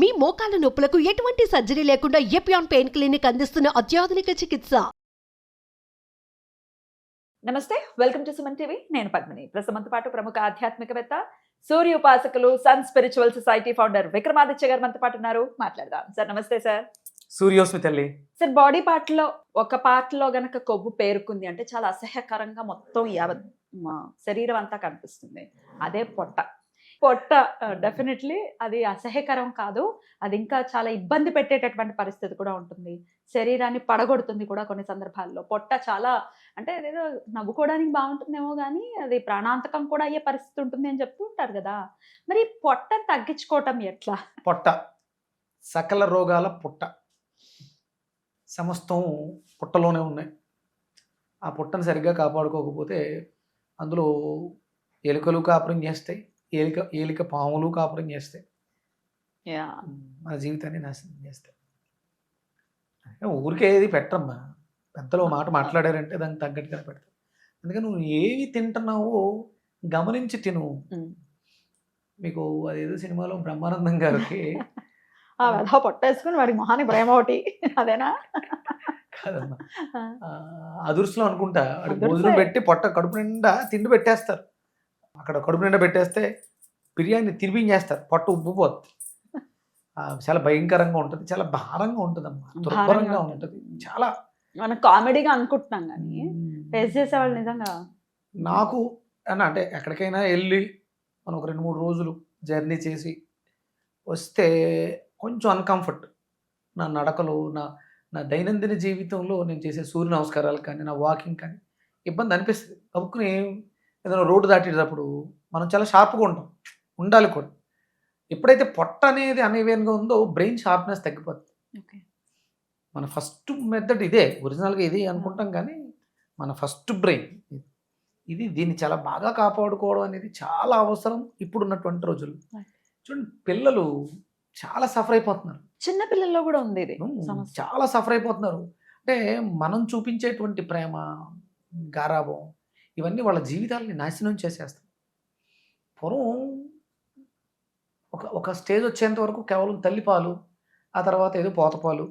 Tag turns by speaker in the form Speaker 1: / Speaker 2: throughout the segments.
Speaker 1: మీ మోకాల నొప్పులకు ఎటువంటి సర్జరీ లేకుండా ఎపియాన్ పెయిన్ క్లినిక్ అందిస్తున్న అత్యాధునిక చికిత్స.
Speaker 2: నమస్తే, వెల్కమ్ టు సుమన్ టీవీ. నేను పద్మిని. ప్రస్తుతంతో పాటు ప్రముఖ ఆధ్యాత్మికవేత్త, సూర్య ఉపాసకులు, sun spiritual society founder Vikramaditya గారు మనతో పాటు ఉన్నారు. మాట్లాడదాం. సార్ నమస్తే. సార్
Speaker 3: సూర్యోస్మి తల్లి.
Speaker 2: సార్, బాడీ పార్ట్ లో ఒక పార్ట్ లో గనక కొవ్వు పేరుకుంది అంటే చాలా అసహ్యకరంగా మొత్తం యావత్ శరీరం అంతా కనిపిస్తుంది. అదే పొట్ట. డెఫినెట్లీ అది అసహ్యకరం కాదు, అది ఇంకా చాలా ఇబ్బంది పెట్టేటటువంటి పరిస్థితి కూడా ఉంటుంది. శరీరాన్ని పడగొడుతుంది కూడా కొన్ని సందర్భాల్లో. పొట్ట చాలా అంటే ఏదో నవ్వుకోవడానికి బాగుంటుందేమో కానీ అది ప్రాణాంతకం కూడా అయ్యే పరిస్థితి ఉంటుంది అని చెప్తూ ఉంటారు కదా. మరి పొట్టను తగ్గించుకోవటం ఎట్లా?
Speaker 3: పొట్ట సకల రోగాల పుట్ట, సమస్తం పుట్టలోనే ఉన్నాయి. ఆ పుట్టను సరిగ్గా కాపాడుకోకపోతే అందులో ఎలుకలు కాపురం చేస్తాయి, ఏలిక పాములు కాపురం చేస్తాయి, మన జీవితాన్ని నాశనం చేస్తాయి. ఊరికే ఏది పెట్టమ్మా, పెద్దలు మాట మాట్లాడారంటే దానికి తగ్గట్టుగా పెడతారు. అందుకని నువ్వు ఏవి తింటున్నావో గమనించి తిను. మీకు అదేదో సినిమాలో బ్రహ్మానందం గారికి
Speaker 2: పొట్ట వేసుకుని వాడి మొహాన్ని ప్రేమ ఒకటి అదేనా?
Speaker 3: కాదమ్మా, అదుర్సులో అనుకుంటా భోజనం పెట్టి పొట్ట కడుపు నిండా తిండి పెట్టేస్తారు. అక్కడ కడుపు నిండా పెట్టేస్తే బిర్యానీ తినిపించేస్తారు, పొట్ట ఉబ్బిపోతుంది. చాలా భయంకరంగా ఉంటుంది, చాలా భారంగా ఉంటుంది అమ్మా, దుర్భరంగా ఉంటుంది. చాలా
Speaker 2: మనం కామెడీగా అనుకుంటున్నాం కానీ టేస్ట్ చేసేవాళ్ళు నిజంగా.
Speaker 3: నాకు అంటే ఎక్కడికైనా వెళ్ళి మనం ఒక 2-3 రోజులు జర్నీ చేసి వస్తే కొంచెం అన్కంఫర్ట్, నా నడకలో, నా దైనందిన జీవితంలో నేను చేసే సూర్య నమస్కారాలు కానీ, నా వాకింగ్ కానీ ఇబ్బంది అనిపిస్తుంది. కప్పుకుని ఏదైనా రోడ్డు దాటేటప్పుడు మనం చాలా షార్ప్గా ఉండాలి కూడా. ఎప్పుడైతే పొట్ట అనేది అనేవేన్గా ఉందో బ్రెయిన్ షార్ప్నెస్ తగ్గిపోతుంది. మన ఫస్ట్ మెథడ్ ఇదే, ఒరిజినల్గా ఇది అనుకుంటాం కానీ మన ఫస్ట్ బ్రెయిన్ ఇది. దీన్ని చాలా బాగా కాపాడుకోవడం అనేది చాలా అవసరం ఇప్పుడున్నటువంటి రోజుల్లో. చూడండి, పిల్లలు చాలా సఫర్ అయిపోతున్నారు.
Speaker 2: చిన్న పిల్లల్లో కూడా ఉంది ఇది,
Speaker 3: చాలా సఫర్ అయిపోతున్నారు. అంటే మనం చూపించేటువంటి ప్రేమ, గారాబం ఇవన్నీ వాళ్ళ జీవితాలని నాశనం చేసేస్తాయి. పూర్వం ఒక స్టేజ్ వచ్చేంత వరకు కేవలం తల్లిపాలు, ఆ తర్వాత ఏదో పోతపాలు,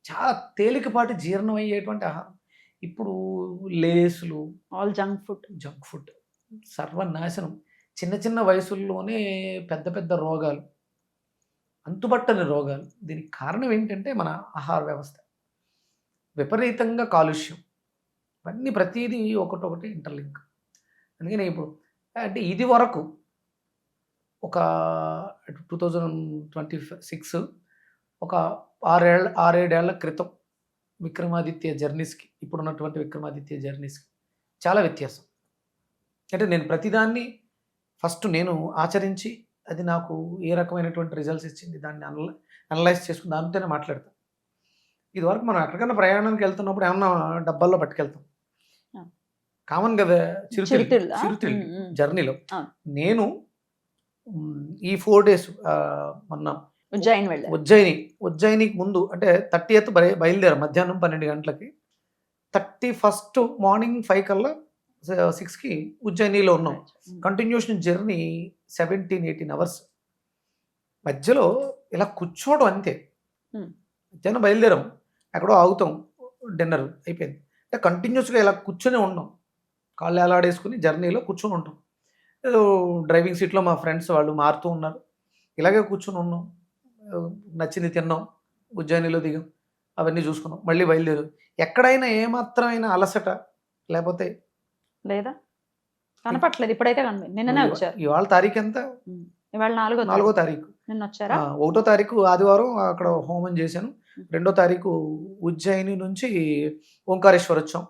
Speaker 3: చాలా తేలికపాటి జీర్ణం అయ్యేటువంటి ఆహారం. ఇప్పుడు లేసులు,
Speaker 2: ఆల్ జంక్
Speaker 3: ఫుడ్ సర్వనాశనం. చిన్న చిన్న వయసుల్లోనే పెద్ద పెద్ద రోగాలు, అంతుబట్టని రోగాలు. దీనికి కారణం ఏంటంటే మన ఆహార వ్యవస్థ, విపరీతంగా కాలుష్యం, ఇవన్నీ ప్రతిదీ ఒకటొకటి ఇంటర్లింక్. అందుకని ఇప్పుడు అంటే ఇది వరకు ఒక 2026 ఒక 6-7 ఏళ్ల క్రితం విక్రమాదిత్య జర్నీస్కి ఇప్పుడున్నటువంటి విక్రమాదిత్య జర్నీస్కి చాలా వ్యత్యాసం. అంటే నేను ప్రతిదాన్ని ఫస్ట్ నేను ఆచరించి అది నాకు ఏ రకమైనటువంటి రిజల్ట్స్ ఇచ్చింది దాన్ని అనలైజ్ చేసుకుని దానితోనే మాట్లాడతాను. ఇదివరకు మనం ఎక్కడికైనా ప్రయాణానికి వెళ్తున్నప్పుడు ఏమన్నా డబ్బాల్లో పట్టుకెళ్తాం, కామన్ కదా. చిరుతిళ్ళు జర్నీలో నేను ఈ 4 days మొన్న ఉజ్జయినికి ముందు అంటే 30th బయలుదేరా మధ్యాహ్నం 12 గంటలకి. 31st మార్నింగ్ 5 కల్లా 6కి ఉజ్జయినిలో ఉన్నాం. Continuation journey 17-18 hours. మధ్యలో ఇలా కూర్చోవడం అంతే. మధ్యాహ్నం బయలుదేరాం, ఎక్కడో ఆగుతాం, డిన్నర్ అయిపోయింది. అంటే కంటిన్యూస్గా ఇలా కూర్చొని ఉన్నాం, కాళ్ళు ఎలాడేసుకుని జర్నీలో కూర్చొని ఉంటాం. ఏదో డ్రైవింగ్ సీట్లో మా ఫ్రెండ్స్ వాళ్ళు మారుతూ ఉన్నారు, ఇలాగే కూర్చొని ఉన్నాం. నచ్చింది తిన్నాం, ఉజ్జయినిలో దిగాం, అవన్నీ చూసుకున్నాం, మళ్ళీ బయలుదేరు. ఎక్కడైనా ఏమాత్రమైన అలసట లేకపోతే
Speaker 2: లేదా కనపట్లేదు. ఇప్పుడైతే నిన్ననే వచ్చారు.
Speaker 3: ఇవాళ తారీఖు ఎంత?
Speaker 2: ఇవాళ 4వ తారీఖు. నిన్న వచ్చారా?
Speaker 3: 1వ తారీఖు ఆదివారం అక్కడ హోమం చేశాను. 2వ తారీఖు ఉజ్జయిని నుంచి ఓంకారేశ్వర్ వచ్చాం.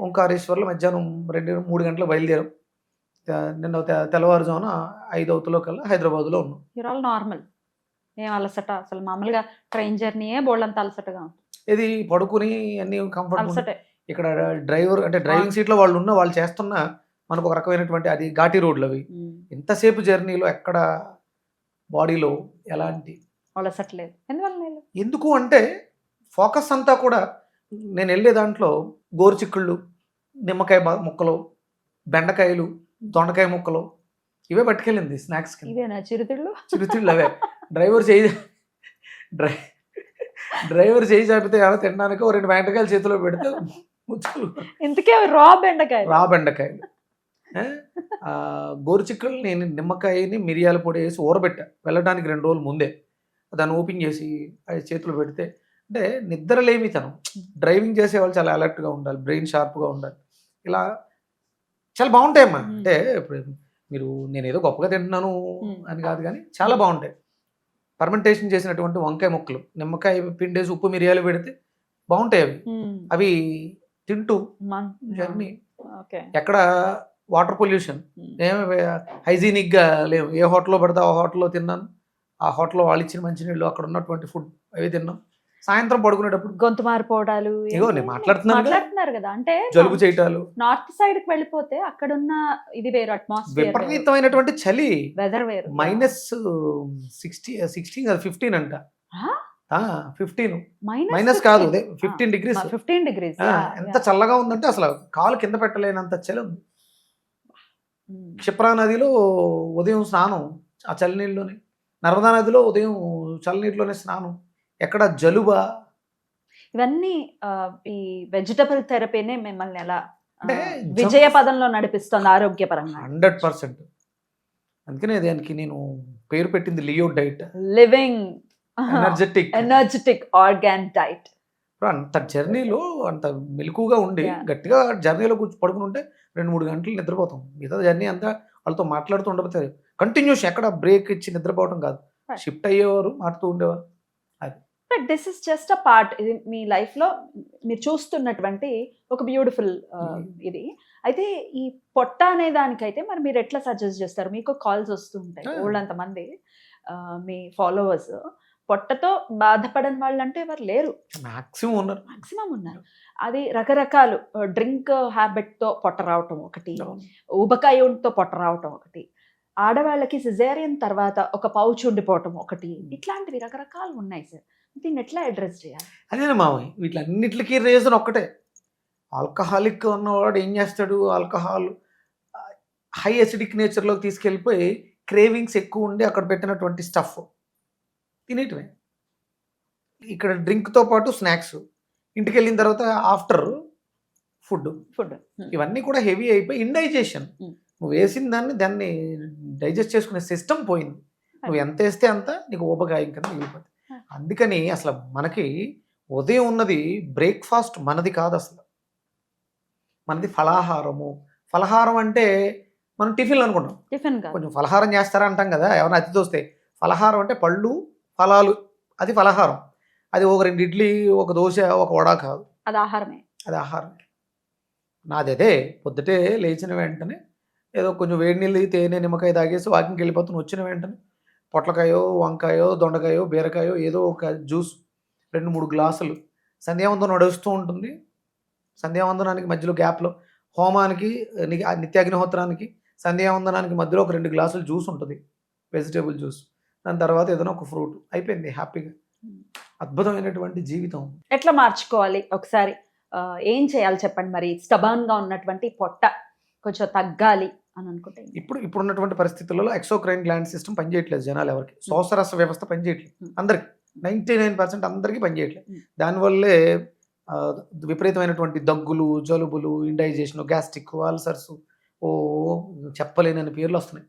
Speaker 3: ఓంకారేశ్వర్లో మధ్యాహ్నం 2-3 గంటలకు బయలుదేరాం. నిన్న తెల్లవారుజామున 5 అవుతులో కల్లా హైదరాబాద్లో ఉన్నాం.
Speaker 2: ఇవాళ నార్మల్, ఏం అలసట అసలు? మామూలుగా ట్రైన్ జర్నీయే బోల్డంత అలసటగా ఉంటుంది.
Speaker 3: ఇది పడుకుని అన్ని కంఫర్ట్. ఇక్కడ డ్రైవర్ అంటే డ్రైవింగ్ సీట్లో వాళ్ళు ఉన్న వాళ్ళు చేస్తున్న మనకు ఒక రకమైనటువంటి అది ఘాటీ రోడ్లు అవి. ఎంతసేపు జర్నీలో ఎక్కడ బాడీలో ఎలాంటి
Speaker 2: అలసట్లేదు.
Speaker 3: ఎందుకు అంటే ఫోకస్ అంతా కూడా నేను వెళ్ళే దాంట్లో గోరుచిక్కుళ్ళు, నిమ్మకాయ ముక్కలు, బెండకాయలు, దొండకాయ ముక్కలు, ఇవే పట్టుకెళ్ళింది స్నాక్స్ కింద.
Speaker 2: ఇవేనా చిరుతిళ్ళు?
Speaker 3: చిరుతిళ్ళు అవే. డ్రైవర్ చేయి డ్రైవర్ చేయి చాపితే ఏమైనా తినడానికి ఓ 2 బెండకాయలు చేతిలో పెడితే ముచ్చులు
Speaker 2: ఇంతకే రా బెండకాయ.
Speaker 3: రా బెండకాయలు. గోరుచిక్కులు నేను నిమ్మకాయని మిరియాల పొడి వేసి ఊరబెట్టా వెళ్ళడానికి 2 రోజులు ముందే. దాన్ని ఓపెన్ చేసి అది చేతిలో పెడితే అంటే నిద్రలేమితనం. డ్రైవింగ్ చేసేవాళ్ళు చాలా అలర్ట్గా ఉండాలి, బ్రెయిన్ షార్ప్గా ఉండాలి. ఇలా చాలా బాగుంటాయమ్మా. అంటే ఇప్పుడు మీరు నేను ఏదో గొప్పగా తింటున్నాను అని కాదు, కానీ చాలా బాగుంటాయి. ఫర్మెంటేషన్ చేసినటువంటి వంకాయ ముక్కలు నిమ్మకాయ పిండేసి ఉప్పు మిరియాలు పెడితే బాగుంటాయి. అవి తింటూ జర్నీ ఎక్కడ వాటర్ పొల్యూషన్ ఏమి హైజీనిక్గా లేవు. ఏ హోటల్లో పడితే ఆ హోటల్లో తిన్నాను, ఆ హోటల్లో వాళ్ళు ఇచ్చిన మంచినీళ్ళు, అక్కడ ఉన్నటువంటి ఫుడ్ అవి తిన్నాం. సాయంత్రం పడుకునేటప్పుడు
Speaker 2: గొంతు మారిపోవడాలు
Speaker 3: నేను
Speaker 2: మాట్లాడుతున్నారు కదా, అంటే
Speaker 3: జలుబు చేయటాలు.
Speaker 2: నార్త్ సైడ్ కి వెళ్ళిపోతే అక్కడున్న ఇది వేరు, అట్మాస్ఫియర్
Speaker 3: విపరీతమైనటువంటి చలి,
Speaker 2: వెదర్ వేరు.
Speaker 3: -15 అంట. 15
Speaker 2: మైనస్
Speaker 3: మైనస్ కాదు, 15 డిగ్రీస్.
Speaker 2: 15 degrees
Speaker 3: ఎంత చల్లగా ఉందంటే అసలు కాలు కింద పెట్టలేనంత చలి ఉంది. క్షిప్రా నదిలో ఉదయం స్నానం ఆ చలినీళ్ళలోనే, నర్మదా నదిలో ఉదయం చల్లనీటిలోనే స్నానం. ఎక్కడ జలుబా?
Speaker 2: ఇవన్నీ ఈ వెజిటబుల్ థెరపీనే మిమ్మల్ని ఎలా
Speaker 3: అంటే
Speaker 2: విజయ పదంలో నడిపిస్తుంది ఆరోగ్యపరంగా?
Speaker 3: 100%. అందుకనే దానికి నేను పేరు పెట్టింది Leo diet,
Speaker 2: living
Speaker 3: energetic
Speaker 2: organ diet.
Speaker 3: అంత జర్నీలో అంత మెలకుగా ఉండి గట్టిగా జర్నీలో పడుకుని ఉంటే 2-3 గంటలు నిద్రపోతాం. మిగతా జర్నీ అంతా వాళ్ళతో మాట్లాడుతూ ఉండబోతుంది. కంటిన్యూస్ ఎక్కడ బ్రేక్ ఇచ్చి నిద్రపోవడం కాదు. షిఫ్ట్ అయ్యేవారు, మారుతూ ఉండేవారు.
Speaker 2: But this is just a part. ఇది మీ లైఫ్ లో మీరు చూస్తున్నటువంటి ఒక బ్యూటిఫుల్ ఇది. అయితే ఈ పొట్ట అనే దానికైతే మరి మీరు ఎట్లా సజెస్ట్ చేస్తారు? మీకు కాల్స్ వస్తూ ఉంటాయి ఓల్డ్ మంది మీ ఫాలోవర్స్, పొట్టతో బాధపడని వాళ్ళు అంటే ఎవరు లేరు, మాక్సిమం ఉన్నారు. అది రకరకాలు డ్రింక్ హ్యాబిట్ తో పొట్ట రావటం ఒకటి, ఊబకాయంతో పొట్ట రావటం ఒకటి, ఆడవాళ్ళకి సిజేరియన్ తర్వాత ఒక పౌచ్ ఉండిపోవటం ఒకటి, ఇట్లాంటివి రకరకాలు ఉన్నాయి సార్. దీన్ని ఎట్లా అడ్రస్ చేయాలి?
Speaker 3: అదేనా మామయ్య, వీటిలన్నిటికీ రీజన్ ఒక్కటే. ఆల్కహాలిక్ ఉన్నవాడు ఏం చేస్తాడు, ఆల్కహాల్ హై అసిడిక్ నేచర్లోకి తీసుకెళ్ళిపోయి క్రేవింగ్స్ ఎక్కువ ఉండి అక్కడ పెట్టినటువంటి స్టఫ్ తినేటివే. ఇక్కడ డ్రింక్తో పాటు స్నాక్స్, ఇంటికి వెళ్ళిన తర్వాత ఆఫ్టర్ ఫుడ్ ఇవన్నీ కూడా హెవీ అయిపోయి ఇండైజెషన్. నువ్వు వేసిన దాన్ని డైజెస్ట్ చేసుకునే సిస్టమ్ పోయింది. నువ్వు ఎంత వేస్తే అంత నీకు ఊబకాయం కింద మిగిలిపోతుంది. అందుకని అసలు మనకి ఉదయం ఉన్నది బ్రేక్ఫాస్ట్ మనది కాదు, అసలు మనది ఫలాహారము. ఫలహారం అంటే మనం టిఫిన్లు అనుకుంటాం, కొంచెం ఫలహారం చేస్తారా అంటాం కదా ఎవరైనా అతిథి వస్తే. ఫలహారం అంటే పళ్ళు ఫలాలు, అది ఫలహారం. అది ఒక 2 ఇడ్లీ, ఒక దోశ, ఒక వడ కాదు,
Speaker 2: అది ఆహారమే.
Speaker 3: అది ఆహారమే. నాది అదే, పొద్దుటే లేచిన వెంటనే ఏదో కొంచెం వేడి నీళ్ళు తేనె నిమ్మకాయ తాగేసి వాకింగ్కి వెళ్ళిపోతాను. వచ్చిన వెంటనే పొట్లకాయో, వంకాయో, దొండకాయో, బీరకాయో ఏదో ఒక జ్యూస్, 2-3 గ్లాసులు. సంధ్యావందనం నడుస్తూ ఉంటుంది. సంధ్యావందనానికి మధ్యలో గ్యాప్లో హోమానికి, నిత్యాగ్నిహోత్రానికి, సంధ్యావందనానికి మధ్యలో ఒక 2 గ్లాసులు జ్యూస్ ఉంటుంది, వెజిటేబుల్ జ్యూస్. దాని తర్వాత ఏదైనా ఒక ఫ్రూట్, అయిపోయింది హ్యాపీగా. అద్భుతమైనటువంటి జీవితం.
Speaker 2: ఎట్లా మార్చుకోవాలి ఒకసారి ఏం చేయాలి చెప్పండి? మరి స్టబర్న్గా ఉన్నటువంటి పొట్ట కొంచెం తగ్గాలి అని అనుకుంటే
Speaker 3: ఇప్పుడు ఉన్నటువంటి పరిస్థితులలో ఎక్సోక్రైన్ గ్లాండ్ సిస్టమ్ పనిచేయట్లేదు జనాలు ఎవరికి. శ్వాసరస వ్యవస్థ పనిచేయట్లేదు అందరికి, 99% అందరికీ పనిచేయట్లేదు. దానివల్లే విపరీతమైనటువంటి దగ్గులు, జలుబులు, ఇండైజేషన్, గ్యాస్ట్రిక్, అల్సర్స్, చెప్పలేనని పేర్లు వస్తున్నాయి.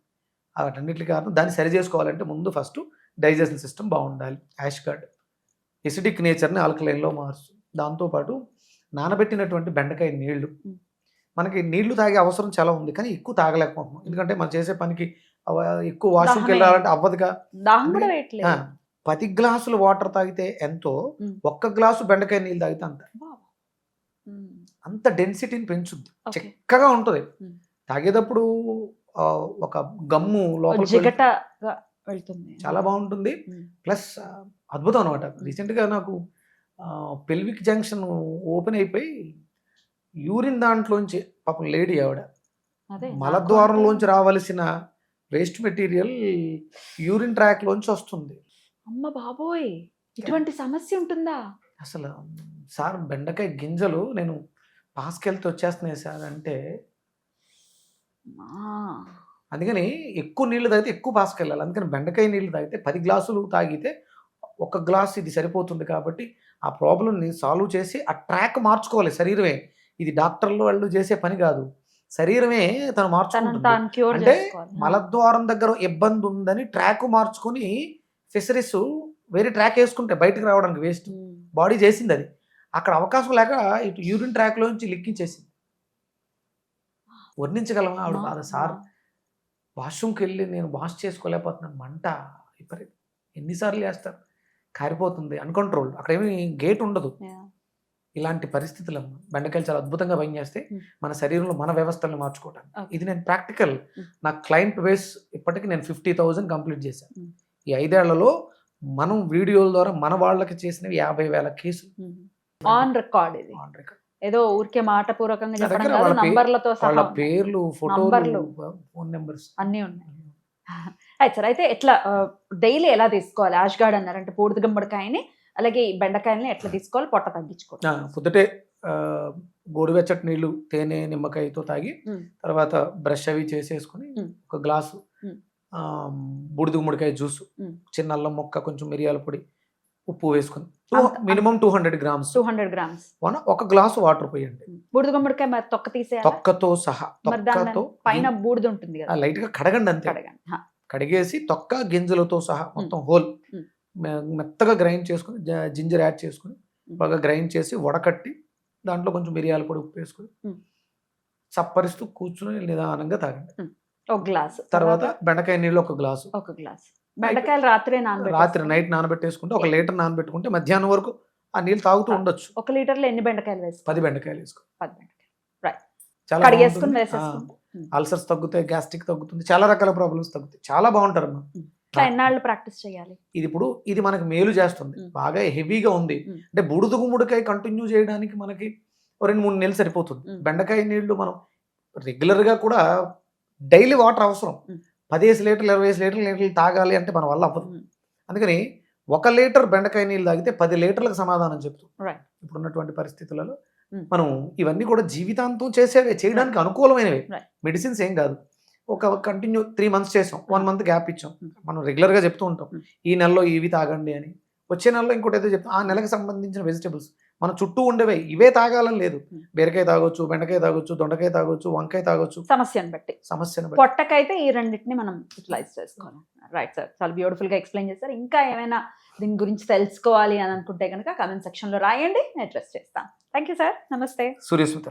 Speaker 3: వాటన్నిటికి కారణం దాన్ని సరి చేసుకోవాలంటే ముందు ఫస్ట్ డైజెషన్ సిస్టమ్ బాగుండాలి. యాష్ గార్డ్ ఎసిడిక్ నేచర్ని ఆల్కలైన్లో మార్చు. దాంతోపాటు నానబెట్టినటువంటి బెండకాయ నీళ్లు, మనకి నీళ్లు తాగే అవసరం చాలా ఉంది కానీ ఎక్కువ తాగలేకపోతున్నాం. ఎందుకంటే మనం చేసే పనికి ఎక్కువ వాష్రూమ్కి వెళ్ళాలంటే అవ్వదుగా. 10 గ్లాసులు వాటర్ తాగితే ఎంతో, 1 గ్లాసు బెండకాయ నీళ్ళు తాగితే అంత డెన్సిటీని పెంచుద్ది, చక్కగా ఉంటుంది. తాగేటప్పుడు ఒక గమ్ము లోపల చాలా బాగుంటుంది. ప్లస్ అద్భుతం అనమాట. రీసెంట్గా నాకు పెల్విక్ జంక్షన్ ఓపెన్ అయిపోయి యూరిన్ దాంట్లోంచి, పాపం లేడీ ఆవిడ, మలద్వారంలోంచి రావాల్సిన వేస్ట్ మెటీరియల్ యూరిన్ ట్రాక్ లోంచి వస్తుంది.
Speaker 2: అమ్మ బాబోయ్, ఇటువంటి సమస్య ఉంటుందా?
Speaker 3: అసలు సార్ బెండకాయ గింజలు నేను పాస్కెళ్తే వచ్చేస్తున్నాయి సార్ అంటే అందుకని ఎక్కువ నీళ్లు తాగితే ఎక్కువ పాసుకెళ్ళాలి. అందుకని బెండకాయ నీళ్లు తాగితే 10 గ్లాసులు తాగితే ఒక గ్లాస్ ఇది సరిపోతుంది. కాబట్టి ఆ ప్రాబ్లమ్ని సాల్వ్ చేసి ఆ ట్రాక్ మార్చుకోవాలి శరీరమే. ఇది డాక్టర్లు వాళ్ళు చేసే పని కాదు, శరీరమే తను
Speaker 2: తనని
Speaker 3: మార్చుకుంటుంది.
Speaker 2: తాను క్యూర్
Speaker 3: అంటే
Speaker 2: చేసుకోవాలి.
Speaker 3: మలద్వారం దగ్గర ఇబ్బంది ఉందని ట్రాక్ మార్చుకొని ఫిషరీస్ వేరే ట్రాక్ వేసుకుంటే బయటకు రావడానికి వేస్ట్. బాడీ చేసింది అది, అక్కడ అవకాశం లేక ఇటు యూరిన్ ట్రాక్లో నుంచి లిక్కించేసింది. వర్ణించగలమా ఆవిడ బాధ? సార్ వాష్రూమ్కి వెళ్ళి నేను వాష్ చేసుకోలేకపోతున్నాను, మంట విపరీతం, ఎన్నిసార్లు చేస్తారు, కారిపోతుంది, అన్కంట్రోల్, అక్కడ ఏమి గేట్ ఉండదు.
Speaker 2: Yeah.
Speaker 3: ఇలాంటి పరిస్థితులు బెండకాయలు చాలా అద్భుతంగా పనిచేస్తే మన శరీరంలో మన వ్యవస్థలను మార్చుకోవటానికి.
Speaker 2: Okay.
Speaker 3: ఇది నేను ప్రాక్టికల్, నా క్లయింట్ బేస్ ఇప్పటికి నేను 50,000 కంప్లీట్ చేశాను.
Speaker 2: Mm.
Speaker 3: ఈ 5 ఏళ్లలో మనం వీడియోల ద్వారా మన వాళ్ళకి చేసినవి 50,000 కేసులు
Speaker 2: ఆన్ రికార్డ్. ఇది
Speaker 3: ఆన్ రికార్డ్.
Speaker 2: ఏదో ఊరికే మాట పూర్వకంగా
Speaker 3: నా
Speaker 2: చెప్పడం
Speaker 3: దగ్గర
Speaker 2: కాదు,
Speaker 3: వాళ్ళ
Speaker 2: నంబర్లతో
Speaker 3: వాళ్ళ
Speaker 2: సహా
Speaker 3: పేర్లు,
Speaker 2: నంబర్లు.
Speaker 3: ఫోటోలు, ఫోన్ నెంబర్స్
Speaker 2: అన్నీ ఉన్నాయి. అయితే సార్, అయితే ఎట్లా డైలీ ఎలా తీసుకోవాలి? యాష్ గార్డ్ అన్నారంటే బూడిద గుమ్మడికాయని, అలాగే ఈ బెండకాయలని ఎట్లా తీసుకోవాలి పొట్ట తగ్గించుకోవాలి?
Speaker 3: పొద్దుటే గోరువెచ్చటి నీళ్లు తేనె నిమ్మకాయతో తాగి తర్వాత బ్రష్ అవి చేసేసుకుని ఒక గ్లాసు బూడిద గుమ్మడికాయ జ్యూసు, చిన్న అల్లం మొక్క, కొంచెం మిరియాల పొడి, ఉప్పు వేసుకుని మినిమం 200 గ్రామ్స్
Speaker 2: 200 గ్రామ్స్
Speaker 3: ఒక గ్లాసు వాటర్ పోయండి.
Speaker 2: బూడిద గుమ్మడికాయ మరి తొక్క తీసేయాలి,
Speaker 3: తొక్కతో సహా.
Speaker 2: మరి దాని
Speaker 3: తొక్కతో
Speaker 2: పైన బూడిద ఉంటుంది కదా,
Speaker 3: లైట్ గా కడగండి అంతే.
Speaker 2: కడగండి.
Speaker 3: కడిగేసి తొక్క గింజలతో సహా మొత్తం హోల్ మెత్తగా గ్రైండ్ చేసుకుని జింజర్ యాడ్ చేసుకుని బాగా గ్రైండ్ చేసి వడకట్టి దాంట్లో కొంచెం మిరియాల పొడి, ఉప్పు వేసుకుని చప్పరిస్తూ కూర్చుని నిదానంగా తాగండి.
Speaker 2: ఒక గ్లాస్.
Speaker 3: తర్వాత బెండకాయ నీళ్ళు ఒక గ్లాసు.
Speaker 2: ఒక గ్లాస్ బెండకాయలు రాత్రి
Speaker 3: నైట్ నానబెట్టేసుకుంటే 1 లీటర్ నానబెట్టుకుంటే మధ్యాహ్నం వరకు ఆ నీళ్ళు తాగుతూ ఉండొచ్చు.
Speaker 2: 1 లీటర్లో ఎన్ని బెండకాయలు వేసుకో?
Speaker 3: 10 బెండకాయలు వేసుకో.
Speaker 2: 10 బెండకాయలు. రైట్.
Speaker 3: చాలా
Speaker 2: కడిగేసుకుని వేసేసుకుంటే
Speaker 3: అల్సర్స్ తగ్గుతాయి, గ్యాస్ట్రిక్ తగ్గుతుంది, చాలా రకాల ప్రాబ్లమ్స్ తగ్గుతాయి. చాలా బాగుంటారమ్మా.
Speaker 2: ఎన్నాళ్ళు ప్రాక్టీస్ చేయాలి? ఇది
Speaker 3: మనకి మేలు చేస్తుంది. బాగా హెవీగా ఉంది అంటే బూడిద గుమ్మడికాయ కంటిన్యూ చేయడానికి మనకి 2-3 నెలలు సరిపోతుంది. బెండకాయ నీళ్లు మనం రెగ్యులర్ గా కూడా డైలీ వాటర్ అవసరం. 15 లీటర్లు 25 లీటర్లు తాగాలి అంటే మన వల్ల అవ్వదు. అందుకని 1 లీటర్ బెండకాయ నీళ్ళు తాగితే 10 లీటర్లకు సమాధానం చెప్తాం. ఇప్పుడున్నటువంటి పరిస్థితులలో మనం ఇవన్నీ కూడా జీవితాంతం చేయడానికి అనుకూలమైనవి. మెడిసిన్స్ ఏం కాదు. ఒక కంటిన్యూ 3 months చేసాం, 1 month గ్యాప్ ఇచ్చాం. మనం రెగ్యులర్ గా చెప్తూ ఉంటాం ఈ నెలలో ఇవి తాగండి అని, వచ్చే నెలలో ఇంకోటి ఏదో చెప్తాం. ఆ నెలకు సంబంధించిన వెజిటబుల్స్ మన చుట్టూ ఉండేవే, ఇవే తాగాలని లేదు. బీరకాయ తాగొచ్చు, బెండకాయ తాగొచ్చు, దొండకాయ తాగొచ్చు, వంకాయ తాగొచ్చు, సమస్యను బట్టి.
Speaker 2: పొట్టకైతే ఈ రెండింటిని మనం యూటిలైజ్ చేసుకోవాలి. రైట్ సార్, చాలా బ్యూటిఫుల్ గా ఎక్స్ప్లెయిన్ చేస్తారు. ఇంకా ఏమైనా దీని గురించి తెలుసుకోవాలి అని అనుకుంటే కనుక కామెంట్ సెక్షన్ లో రాయండి, నేను అడ్రస్ చేస్తాను. Thank you sir. నమస్తే.
Speaker 3: సూర్యస్మిత.